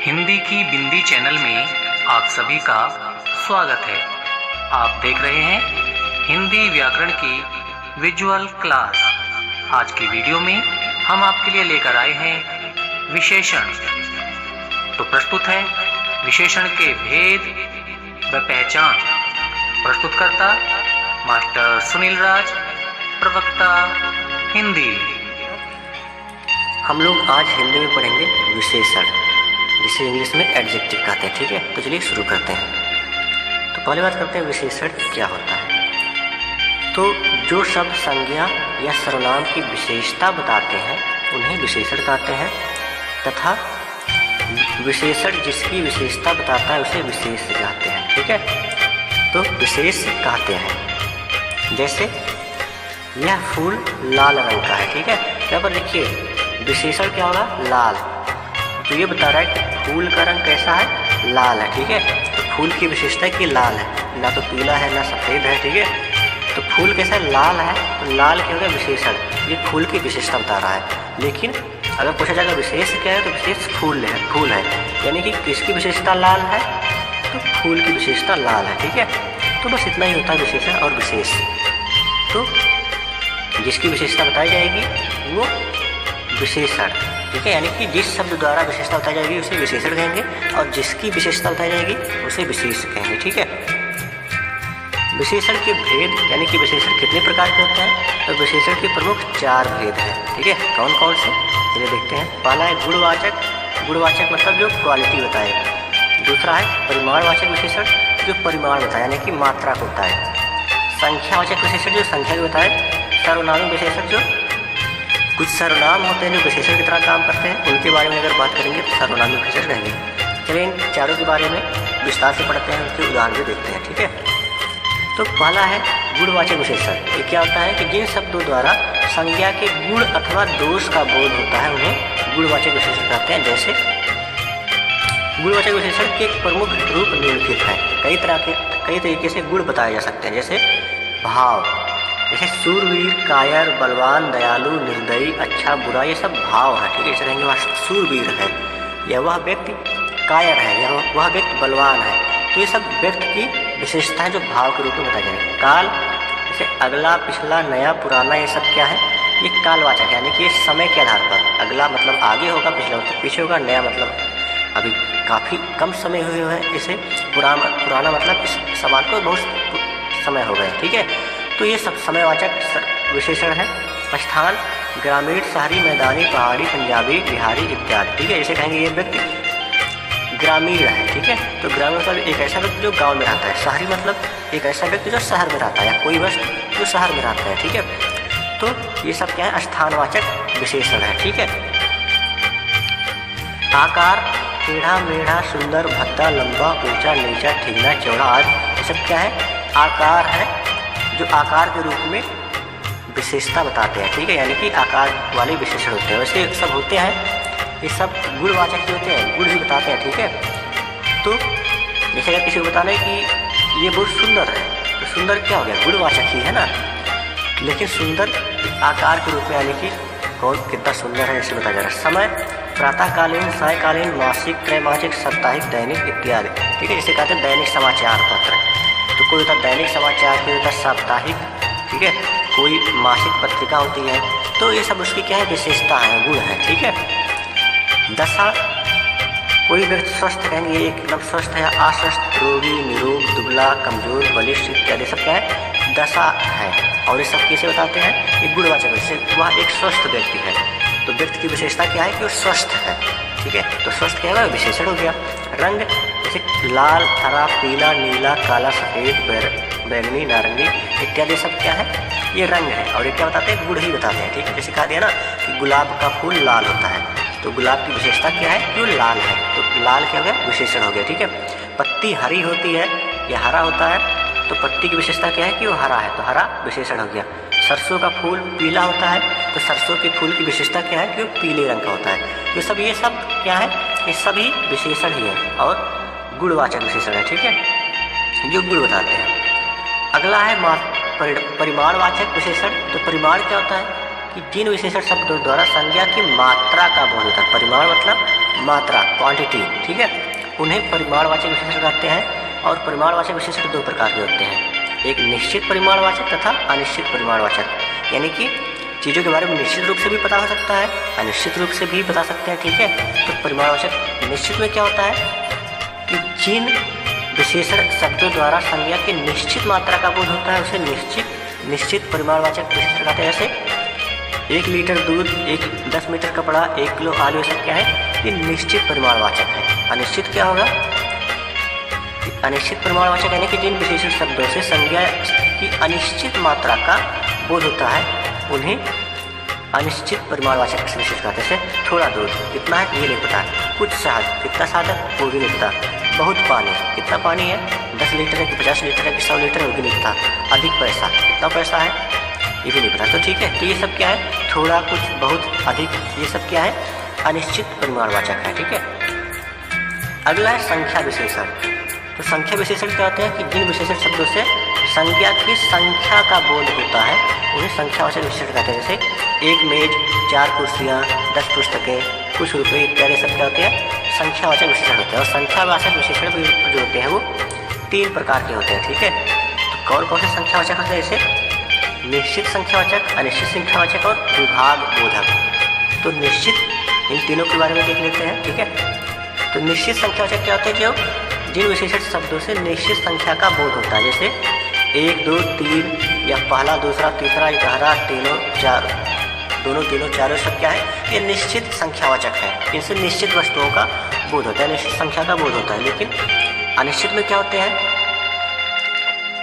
हिंदी की बिंदी चैनल में आप सभी का स्वागत है। आप देख रहे हैं हिंदी व्याकरण की विजुअल क्लास। आज की वीडियो में हम आपके लिए लेकर आए हैं विशेषण। तो प्रस्तुत है विशेषण के भेद व पहचान। प्रस्तुतकर्ता मास्टर सुनील राज, प्रवक्ता हिंदी। हम लोग आज हिंदी में पढ़ेंगे विशेषण, जिसे इंग्लिश में एडजेक्टिव कहते हैं। ठीक है, तो चलिए शुरू करते हैं। तो पहले बात करते हैं विशेषण क्या होता है। तो जो शब्द संज्ञा या सर्वनाम की विशेषता बताते हैं उन्हें विशेषण कहते हैं, तथा विशेषण जिसकी विशेषता बताता है उसे विशेष कहते हैं। ठीक है, तो विशेष कहते हैं। जैसे यह फूल लाल रंग का है। ठीक है, यहाँ पर देखिए विशेषण क्या होगा, लाल। तो ये बता रहा है कि फूल का रंग कैसा है, लाल है। ठीक है, तो फूल की विशेषता है कि लाल है, ना तो पीला है ना सफ़ेद है। ठीक है, तो फूल कैसा है, लाल है। तो लाल क्या होगा, विशेषण। ये फूल की विशेषता बता रहा है। लेकिन अगर पूछा जाएगा विशेष क्या है, तो विशेष फूल है। यानी कि किसकी विशेषता लाल है, तो फूल की विशेषता लाल है। ठीक है, तो बस इतना ही होता है विशेषण और विशेष। तो जिसकी विशेषता बताई जाएगी वो विशेषण। ठीक है, यानी कि जिस शब्द द्वारा विशेषता बताई जाएगी उसे विशेषण कहेंगे, और जिसकी विशेषता बताई जाएगी उसे विशेष कहेंगे। ठीक है, विशेषण के भेद, यानी कि विशेषण कितने प्रकार के होते हैं, तो विशेषण के प्रमुख 4 भेद हैं। ठीक है, कौन कौन से, चलिए देखते हैं। पहला है गुणवाचक। गुणवाचक मतलब जो क्वालिटी बताएगा। दूसरा है परिमाणवाचक विशेषण, जो परिमाण बताए यानी कि मात्रा को बताए। संख्यावाचक विशेषण, जो संख्या को बताए। सर्वनामी विशेषण, जो कुछ सर्वनाम होते हैं जो विशेषण की तरह काम करते हैं, उनके बारे में अगर बात करेंगे तो सर्वनामी विशेषण रहेंगे। चलिए इन चारों के बारे में विस्तार से पढ़ते हैं, उसके उदाहरण भी देखते हैं। ठीक है, तो पहला है गुणवाचक विशेषण। ये क्या होता है कि जिन शब्दों द्वारा संज्ञा के गुण अथवा दोष का बोध होता है उन्हें गुणवाचक विशेषण कहते हैं। जैसे गुणवाचक विशेषण के प्रमुख रूप निम्नलिखित हैं। कई तरीके से गुण बताए जा सकते हैं। जैसे भाव, जैसे सूरवीर, कायर, बलवान, दयालु, निर्दयी, अच्छा, बुरा, ये सब भाव है। ठीक है, जैसे रहेंगे वह सूरवीर है, यह वह व्यक्ति कायर है, यह वह व्यक्ति बलवान है। तो ये सब व्यक्ति की विशेषता है जो भाव के रूप में बताई जाएगी। काल, जैसे अगला, पिछला, नया, पुराना, ये सब क्या है, ये कालवाचक है। यानी कि समय के आधार पर अगला मतलब आगे होगा, पिछला मतलब पीछे होगा, नया मतलब अभी काफ़ी कम समय हुए हैं, इसे पुराना मतलब इस सवाल को बहुत समय हो गए। ठीक है, तो ये सब समयवाचक विशेषण है। स्थान, ग्रामीण, शहरी, मैदानी, पहाड़ी, पंजाबी, बिहारी इत्यादि। ठीक है, जैसे कहेंगे ये व्यक्ति ग्रामीण है। ठीक है, तो ग्रामीण मतलब एक ऐसा व्यक्ति जो गांव में रहता है। शहरी मतलब एक ऐसा व्यक्ति जो शहर में रहता है, या कोई वस्तु जो शहर में रहता है। ठीक है, तो ये सब क्या है, स्थानवाचक विशेषण है। ठीक है, आकार, टेढ़ा मेढ़ा, सुंदर, भद्दा, लंबा, ऊंचा, नीचा, ठीकना, चौड़ा आदि, ये सब क्या है, आकार है, जो आकार के रूप में विशेषता बताते हैं। ठीक है, यानी कि आकार वाले विशेषण होते हैं। वैसे सब होते हैं, ये सब गुणवाचक भी होते हैं, गुण भी बताते हैं। ठीक है, तो जैसे अगर किसी को बताना है कि ये बहुत सुंदर है, तो सुंदर क्या हो गया, गुणवाचक ही है ना। लेकिन सुंदर आकार के रूप में, यानी कि कौन कितना सुंदर है ऐसे बताया जा रहा है। समय, प्रातःकालीन, सायकालीन, मासिक, त्रैमासिक, साप्ताहिक, दैनिक इत्यादि। ठीक है, जैसे कहते हैं दैनिक समाचार पत्र, तो कोई होता है दैनिक समाचार, कोई होता है साप्ताहिक। ठीक है, कोई मासिक पत्रिका होती है। तो ये सब उसकी क्या है, विशेषता है, गुण है। ठीक है, दशा, कोई व्यक्ति स्वस्थ, कहेंगे ये एकदम स्वस्थ है, अस्वस्थ, रोगी, निरोग, दुबला, कमजोर, बलिष्ठ इत्यादि सब क्या है, दशा है। और ये सब कैसे बताते हैं, ये गुणवाचक, जैसे वह एक स्वस्थ व्यक्ति है, तो व्यक्ति की विशेषता क्या है कि वो स्वस्थ है। ठीक है, तो स्वस्थ क्या है, विशेषण हो गया। रंग, जैसे लाल, हरा, पीला, नीला, काला, सफ़ेद, बैंगनी, नारंगी इत्यादि सब क्या है, ये रंग है। और ये क्या बताते हैं, गुण ही बताते हैं। ठीक है, जैसे कहा दिया ना कि गुलाब का फूल लाल होता है, तो गुलाब की विशेषता क्या है, जो लाल है, तो लाल क्या हो गया, विशेषण हो गया। ठीक है, पत्ती हरी होती है या हरा होता है, तो पत्ती की विशेषता क्या है कि वो हरा है, तो हरा विशेषण हो गया। सरसों का फूल पीला होता है, तो सरसों के फूल की विशेषता क्या है कि वो पीले रंग का होता है। ये सब क्या है, ये सभी विशेषण ही है और गुणवाचक विशेषण है। ठीक है, जो गुण बताते हैं। अगला है परिमाणवाचक विशेषण। तो परिमाण क्या होता है कि जिन विशेषण शब्दों द्वारा संज्ञा की मात्रा का बोध होता है। परिमाण मतलब मात्रा, क्वांटिटी, ठीक है, उन्हें परिमाणवाचक विशेषण कहते हैं। और परिमाणवाचक विशेषण दो प्रकार के होते हैं, एक निश्चित परिमाणवाचक तथा अनिश्चित परिमाणवाचक। यानी कि चीज़ों के बारे में निश्चित रूप से भी पता हो सकता है, अनिश्चित रूप से भी बता सकते हैं, ठीक है। तो परिमाणवाचक निश्चित में क्या होता है कि जिन विशेषण शब्दों द्वारा संज्ञा की निश्चित मात्रा का बोध होता है उसे निश्चित परिमाणवाचक विशेषण कहते हैं। जैसे 1 लीटर दूध, 10 मीटर कपड़ा, 1 किलो आलू, ये सब क्या है, ये निश्चित परिमाणवाचक है। अनिश्चित क्या होगा, अनिश्चित परिमाणवाचक यानी कि जिन विशेषण शब्दों से संज्ञा की अनिश्चित मात्रा का बोध होता है उन्हें अनिश्चित परिमाणवाचक विशेषण कहते हैं। जैसे थोड़ा दूध, कितना है ये नहीं पता, कुछ शहद, कितना शहद है वो भी नहीं पता, बहुत पानी, कितना पानी है, 10 लीटर है कि 50 लीटर है कि 100 लीटर है वो भी नहीं पता, अधिक पैसा, कितना पैसा है ये भी नहीं पता। तो ठीक है, तो ये सब क्या है, थोड़ा, कुछ, बहुत, अधिक, ये सब क्या है, अनिश्चित परिमाणवाचक है, ठीक है। अगला है संख्या विशेषण। तो संख्या विशेषण क्या होते हैं कि जिन विशेषण शब्दों से संज्ञा की संख्या का बोध होता है उन्हें संख्यावाचक विशेषण कहते हैं। जैसे 1 मेज, 4 कुर्सियाँ, 10 पुस्तकें, कुछ रुपये इत्यादि सब क्या होते हैं, संख्यावाचक विशेषण होते हैं। और संख्यावाचक विशेषण भी जो होते हैं वो 3 प्रकार के होते हैं, ठीक है। तो कौन कौन से संख्यावाचक होते हैं, जैसे निश्चित संख्यावाचक, अनिश्चित संख्यावाचक और विभाग बोधक। तो निश्चित, इन तीनों के बारे में देख लेते हैं, ठीक है। तो निश्चित संख्यावाचक क्या होते हैं, जो जिन विशेषण शब्दों से निश्चित संख्या का बोध होता है। जैसे 1, 2, 3 या पहला, दूसरा, तीसरा, गहरा, तीनों, चार, दोनों, तीनों, चारों सब क्या है, ये निश्चित संख्यावाचक है। इनसे निश्चित वस्तुओं का बोध होता है, निश्चित संख्या का बोध होता है। लेकिन अनिश्चित में क्या होते हैं,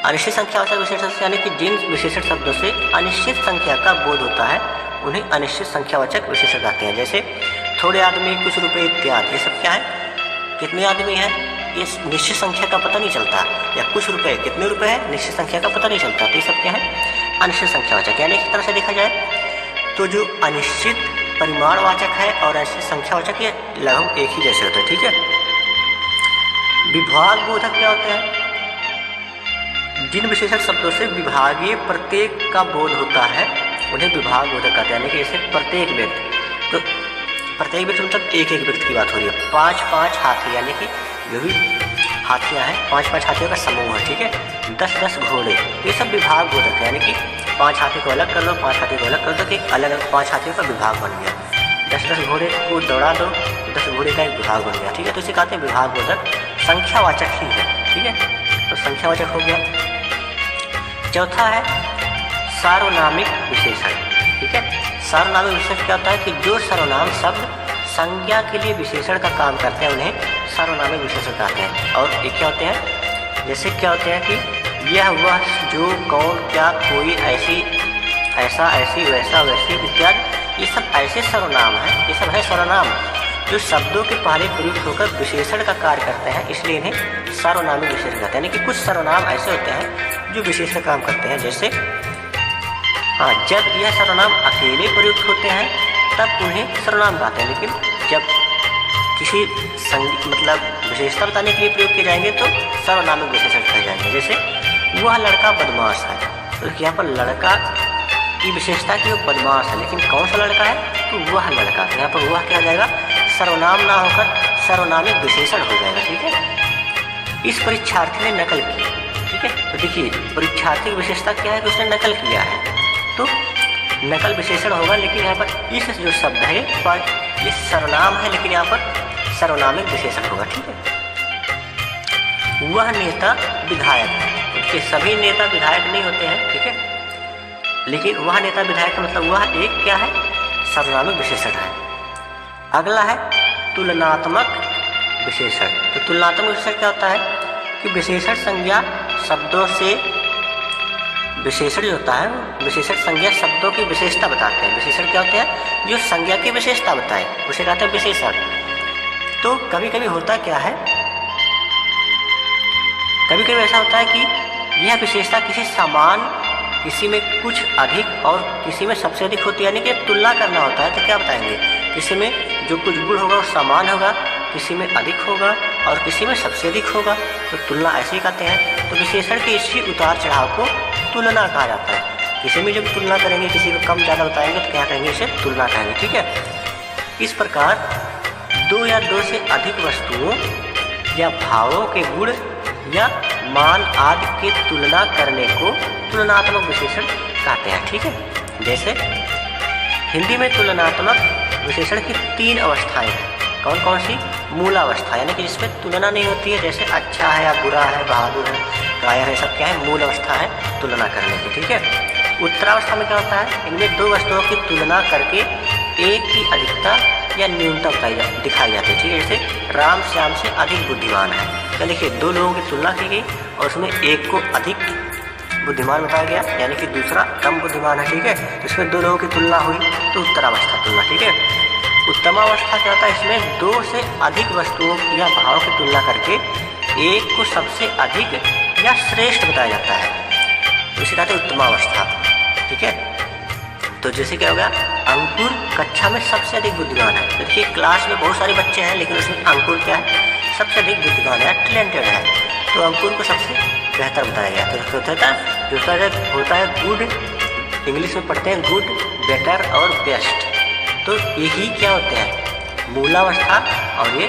अनिश्चित संख्यावाचक विशेषण यानी कि जिन विशेषण शब्दों से अनिश्चित संख्या का बोध होता है उन्हें अनिश्चित संख्यावाचक विशेषण कहते हैं। जैसे थोड़े आदमी, कुछ रुपये इत्यादि, ये सब क्या है, कितने आदमी हैं ये निश्चित संख्या का पता नहीं चलता, या कुछ रुपए, कितने रुपए है निश्चित संख्या का पता नहीं चलता। तो ये सब क्या है, अनिश्चित संख्यावाचक। यानी एक तरह से देखा जाए तो जो अनिश्चित परिमाणवाचक है और अनिश्चित संख्यावाचक ये लगभग एक ही जैसे होते हैं, ठीक है। विभाग बोधक क्या होते हैं, जिन विशेषण शब्दों से विभागीय प्रत्येक का बोध होता है उन्हें विभाग बोधक कहते हैं। यानी कि जैसे प्रत्येक व्यक्ति, तो प्रत्येक व्यक्ति मतलब एक व्यक्ति की बात हो रही है। 5 हाथी, यानी कि जो भी हाथियाँ हैं 5 हाथियों का समूह है, ठीक है। 10 घोड़े, ये सब विभाग बोधक है। यानी कि 5 हाथी को अलग कर लो, 5 हाथी को अलग कर दो, कि अलग अलग 5 हाथियों का विभाग बन गया। 10 घोड़े को दौड़ा दो, 10 घोड़े का एक विभाग बन गया, ठीक है। तो इसे कहते हैं विभाग बोधक, संख्यावाचक ही है, ठीक है। तो संख्यावाचक हो गया। चौथा है सार्वनामिक विशेषण, ठीक है। सार्वनामिक विशेषण क्या होता है कि जो सर्वनाम शब्द संज्ञा के लिए विशेषण का काम करते हैं उन्हें सार्वनामिक विशेषण कहते हैं। और ये क्या होते हैं, जैसे क्या होते हैं कि यह, वह, जो, कौन, क्या, कोई, ऐसी, ऐसा, ऐसी, वैसा, वैसी इत्यादि, ये सब ऐसे सर्वनाम हैं, ये सब है सर्वनाम जो शब्दों के पहले प्रयुक्त होकर विशेषण का कार्य करते हैं, इसलिए इन्हें सार्वनामिक विशेषण कहते हैं। यानी कि कुछ सर्वनाम ऐसे होते हैं जो विशेषण काम करते हैं। जैसे हाँ, जब यह सर्वनाम अकेले प्रयुक्त होते हैं तब उन्हें सर्वनाम कहते हैं, लेकिन जब किसी मतलब विशेषता बताने के लिए प्रयोग किए जाएंगे तो सर्वनामिक विशेषण कहे जाएंगे। जैसे वह लड़का बदमाश है, तो यहाँ पर लड़का की विशेषता की वो बदमाश है, लेकिन कौन सा लड़का है, तो वह लड़का। तो यहाँ पर वह क्या हो जाएगा, सर्वनाम ना होकर सर्वनामिक विशेषण हो जाएगा, ठीक है। इस परीक्षार्थी ने नकल की, ठीक है। तो देखिए परीक्षार्थी की विशेषता क्या है कि उसने नकल किया है, तो नकल विशेषण होगा। लेकिन यहाँ पर इस जो शब्द है ये सर्वनाम है, लेकिन यहाँ पर सर्वनामिक विशेषण होगा, ठीक है। वह नेता विधायक है, उसके सभी नेता विधायक नहीं होते हैं, ठीक है। लेकिन वह नेता विधायक का मतलब वह एक क्या है, सर्वनामिक विशेषण है। अगला है तुलनात्मक विशेषण। तो तुलनात्मक विशेषण क्या होता है कि विशेषण संज्ञा शब्दों से, विशेषण जो होता है विशेषण संज्ञा शब्दों की विशेषता बताते हैं। विशेषण क्या होते हैं, जो संज्ञा की विशेषता बताए उसे कहते हैं विशेषण। तो कभी कभी होता क्या है, कभी कभी ऐसा होता है कि यह विशेषता किसी समान, किसी में कुछ अधिक और किसी में सबसे अधिक होती है। यानी कि तुलना करना होता है तो क्या बताएंगे, किसी में जो कुछ गुण होगा वो समान होगा, किसी में अधिक होगा और किसी में सबसे अधिक होगा, तो तुलना ऐसे ही कहते हैं। तो विशेषण के इसी उतार चढ़ाव को तुलना कहा जाता है। किसी में जब तुलना करेंगे, किसी को कम ज़्यादा बताएंगे तो क्या कहेंगे, इसे तुलना कहेंगे, ठीक है। इस प्रकार दो या दो से अधिक वस्तुओं या भावों के गुण या मान आदि की तुलना करने को तुलनात्मक विशेषण कहते हैं। ठीक है, जैसे हिंदी में तुलनात्मक विशेषण की 3 अवस्थाएं हैं। कौन कौन सी? मूलावस्था, यानी कि जिसमें तुलना नहीं होती है, जैसे अच्छा है या बुरा है, बहादुर है, कायर है, सब क्या है? मूल अवस्था है तुलना करने की। ठीक है। उत्तरावस्था में क्या होता है? इनमें दो वस्तुओं की तुलना करके एक की अधिकता या न्यूनता दिखाई जाती है। ठीक है, जैसे राम श्याम से अधिक बुद्धिमान है। क्या देखिए, दो लोगों की तुलना की गई और उसमें एक को अधिक बुद्धिमान बताया गया, यानी कि दूसरा कम बुद्धिमान है। ठीक है, तो इसमें दो लोगों की तुलना हुई तो उत्तरावस्था तुलना। ठीक है। उत्तमावस्था क्या होता है? इसमें दो से अधिक वस्तुओं या भावों की तुलना करके एक को सबसे अधिक या श्रेष्ठ बताया जाता है, तो इसे कहते हैं उत्तमावस्था। ठीक है। तो जैसे क्या हो गया, अंकुर कक्षा में सबसे अधिक बुद्धिमान है। तो देखिए, क्लास में बहुत सारे बच्चे हैं लेकिन उसमें अंकुर क्या है? सबसे अधिक बुद्धिमान है, टैलेंटेड है, तो अंकुर को सबसे बेहतर बताया गया। तो होता है गुड, इंग्लिश में पढ़ते हैं गुड, बेटर और बेस्ट। तो यही क्या होते हैं? मूलावस्था और ये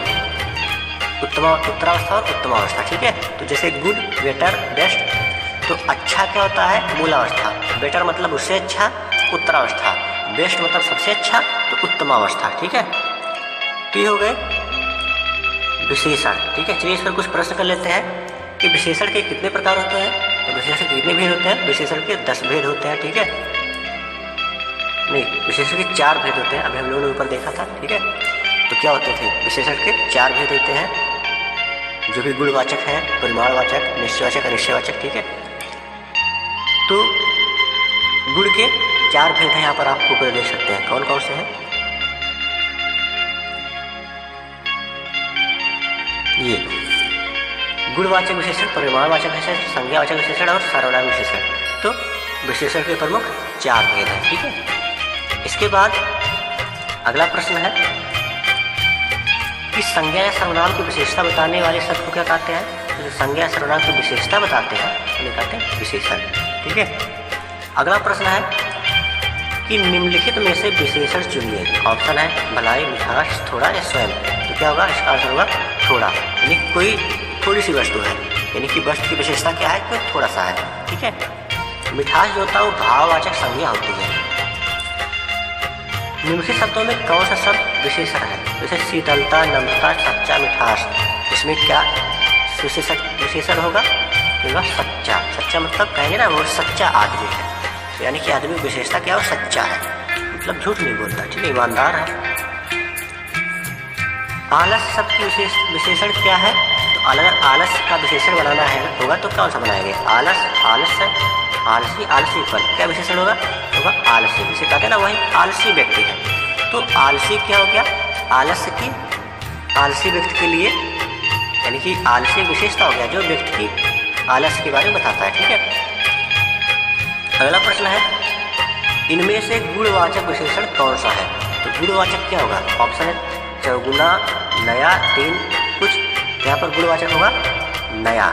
उत्तरावस्था और उत्तमावस्था। ठीक है। तो जैसे गुड, बेटर, बेस्ट, तो अच्छा क्या होता है? मूलावस्था। बेटर मतलब उससे अच्छा, उत्तरावस्था। बेस्ट मतलब सबसे अच्छा, तो उत्तमावस्था। ठीक है। तो ये हो गए विशेषण। ठीक है। चलिए इस पर कुछ प्रश्न कर लेते हैं कि विशेषण के कितने प्रकार होते हैं। तो विशेषण के कितने भेद होते हैं? विशेषण के 10 भेद होते हैं। ठीक है, नहीं, विशेषण के 4 भेद होते हैं। अभी हम लोगों ने ऊपर देखा था। ठीक है, तो क्या होते थे? विशेषण के 4 भेद होते हैं, जो कि गुणवाचक है, परिमाणवाचक, निश्चयवाचक, अनिश्चयवाचक। ठीक है। तो गुण के 4 भेद हैं, यहाँ पर आप ऊपर देख सकते हैं। कौन कौन से हैं? ये गुणवाचक विशेषण, परिमाणवाचक विशेषण, संज्ञावाचक विशेषण और सर्वनाम विशेषण। तो विशेषण के प्रमुख 4 भेद हैं। ठीक है। इसके बाद अगला प्रश्न है कि संज्ञा या सर्वनाम की विशेषता बताने वाले शब्द को क्या कहते हैं? तो जो संज्ञा या सर्वनाम की विशेषता बताते हैं उन्हें कहते हैं विशेषण। ठीक है। अगला प्रश्न है कि निम्नलिखित में से विशेषण चुनिए। ऑप्शन है भलाई, मिठास, थोड़ा या स्वयं। तो क्या होगा? इसका आंसर होगा थोड़ा, यानी कोई थोड़ी सी वस्तु है, यानी कि वस्तु की विशेषता क्या है? कोई थोड़ा सा है। ठीक है। मिठास जो होता है वो भाववाचक संज्ञा होती है। निम्नलिखित शब्दों में कौन सा शब्द विशेषण है? जैसे शीतलता, नम्रता, सच्चा, मिठास। इसमें क्या विशेषण होगा? सच्चा। सच्चा मतलब कहेंगे ना, वो सच्चा आदमी है, तो यानी कि आदमी की विशेषता क्या है? सच्चा है, मतलब झूठ नहीं बोलता। ठीक है, ईमानदार है। आलस शब्द की विशेषण क्या है? तो अगर आलस का विशेषण बनाना है होगा तो कौन सा बनाएंगे? आलस, आलस्य, आलसी, आलसी पर क्या विशेषण होगा? आलसी। जिसे कहते हैं ना, वही आलसी व्यक्ति है। तो आलसी क्या हो गया? आलस्य की, आलसी व्यक्ति के लिए, यानी कि आलसी विशेषता हो गया जो व्यक्ति की आलस्य के बारे में बताता है। ठीक है। अगला प्रश्न है, इनमें से गुणवाचक विशेषण कौन सा है? तो गुणवाचक क्या होगा? ऑप्शन है चौगुना, नया, 3, कुछ। यहाँ पर गुणवाचक होगा नया।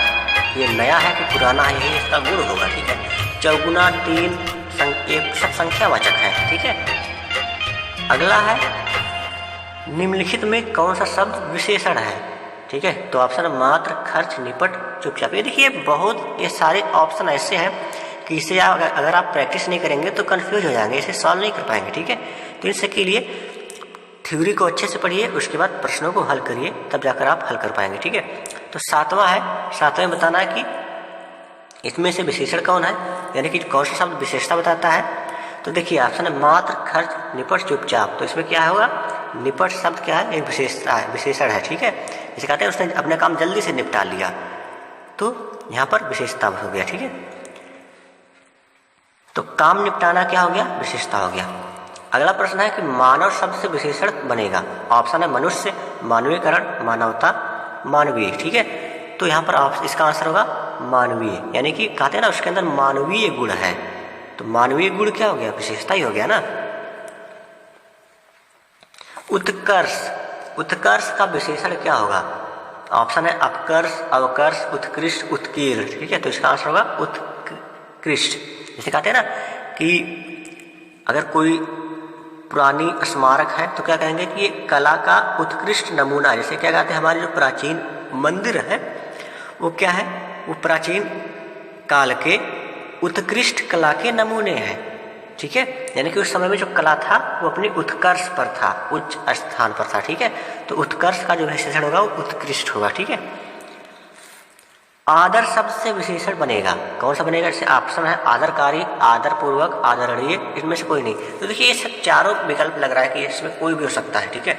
ये नया है कि पुराना है, यही इसका गुण होगा। ठीक है। चौगुना, 3, एक सब संख्यावाचक है। ठीक है। अगला है, निम्नलिखित में कौन सा शब्द विशेषण है? ठीक है, तो ऑप्शन मात्र, खर्च, निपट, चुपचाप। ये देखिए, ये सारे ऑप्शन ऐसे हैं कि इसे अगर आप प्रैक्टिस नहीं करेंगे तो कंफ्यूज हो जाएंगे, इसे सॉल्व नहीं कर पाएंगे। ठीक है। तो इसके लिए थ्योरी को अच्छे से पढ़िए, उसके बाद प्रश्नों को हल करिए, तब जाकर आप हल कर पाएंगे। ठीक है। तो 7वां है, 7वें बताना है कि इसमें से विशेषण कौन है, यानी कि कौन सा शब्द विशेषता बताता है। तो देखिए, ऑप्शन है मात्र, खर्च, निपट, चुपचाप। तो इसमें क्या होगा? निपट शब्द क्या है? एक विशेषता है, विशेषण है। ठीक है। जिसे कहते हैं उसने अपने काम जल्दी से निपटा लिया, तो यहाँ पर विशेषता हो गया। ठीक है। तो काम निपटाना क्या हो गया? विशेषता हो गया। अगला प्रश्न है कि मानव शब्द से विशेषण बनेगा। ऑप्शन है मनुष्य, मानवीयकरण, मानवता, मानवीय। ठीक है। तो यहाँ पर इसका आंसर होगा मानवीय, यानी कि कहते हैं ना उसके अंदर मानवीय गुण है। तो मानवीय गुण क्या हो गया? विशेषता ही हो गया ना। उत्कर्ष, उत्कर्ष का विशेषण क्या होगा? ऑप्शन है अपकर्ष, अवकर्ष, उत्कृष्ट, उत्कीर्ण। ठीक है। तो इसका आंसर होगा उत्कृष्ट। जैसे कहते हैं ना कि अगर कोई पुरानी स्मारक है तो क्या कहेंगे कि ये कला का उत्कृष्ट नमूना है। जैसे क्या कहते हैं, हमारे जो प्राचीन मंदिर है वो क्या है, वो प्राचीन काल के उत्कृष्ट कला के नमूने हैं। ठीक है, यानी कि उस समय में जो कला था वो अपनी उत्कर्ष पर था, उच्च स्थान पर था। ठीक है, तो उत्कर्ष का जो विशेषण होगा वो उत्कृष्ट होगा। ठीक है, आदर शब्द से विशेषण बनेगा, कौन सा बनेगा? जैसे ऑप्शन है आदरकारी, आदरपूर्वक, आदरणीय, इनमें से कोई नहीं। तो देखिए ये सब चारों विकल्प लग रहा है कि इसमें कोई भी हो सकता है। ठीक है,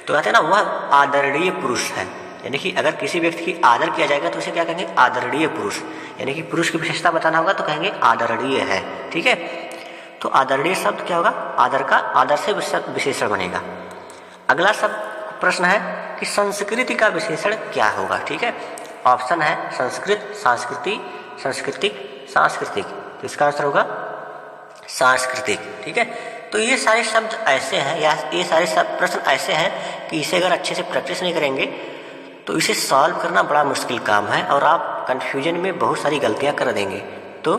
तो कहते हैं ना वह आदरणीय पुरुष है, यानी कि अगर किसी व्यक्ति की आदर किया जाएगा तो उसे क्या कहेंगे? आदरणीय पुरुष। यानी कि पुरुष की विशेषता बताना होगा तो कहेंगे आदरणीय है। ठीक है, तो आदरणीय शब्द क्या होगा? आदर का, आदर से विशेषण बनेगा। अगला शब्द प्रश्न है कि संस्कृति का विशेषण क्या होगा? ठीक है, ऑप्शन है संस्कृत, संस्कृति, सांस्कृतिक, सांस्कृतिक। तो इसका आंसर होगा सांस्कृतिक। ठीक है, तो ये सारे शब्द ऐसे हैं या ये सारे सब प्रश्न ऐसे हैं कि इसे अगर अच्छे से प्रैक्टिस नहीं करेंगे तो इसे सॉल्व करना बड़ा मुश्किल काम है और आप कंफ्यूजन में बहुत सारी गलतियां कर देंगे। तो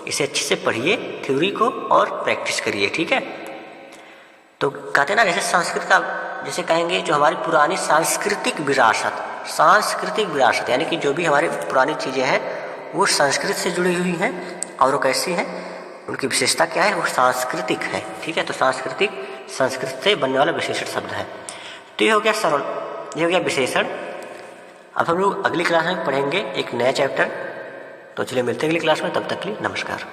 इसे अच्छे से पढ़िए थ्योरी को और प्रैक्टिस करिए। ठीक है, तो कहते हैं ना जैसे संस्कृत का, जैसे कहेंगे जो हमारी पुरानी सांस्कृतिक विरासत, सांस्कृतिक विरासत यानी कि जो भी हमारी पुरानी चीज़ें हैं वो संस्कृत से जुड़ी हुई हैं और वो कैसी हैं, उनकी विशेषता क्या है? वो सांस्कृतिक है। ठीक है, तो सांस्कृतिक संस्कृत से बनने वाला विशेषण शब्द है। तो ये हो गया सरल, ये हो गया विशेषण। अब हम लोग अगली क्लास में पढ़ेंगे एक नया चैप्टर। तो चलिए मिलते हैं अगली क्लास में, तब तक के लिए नमस्कार।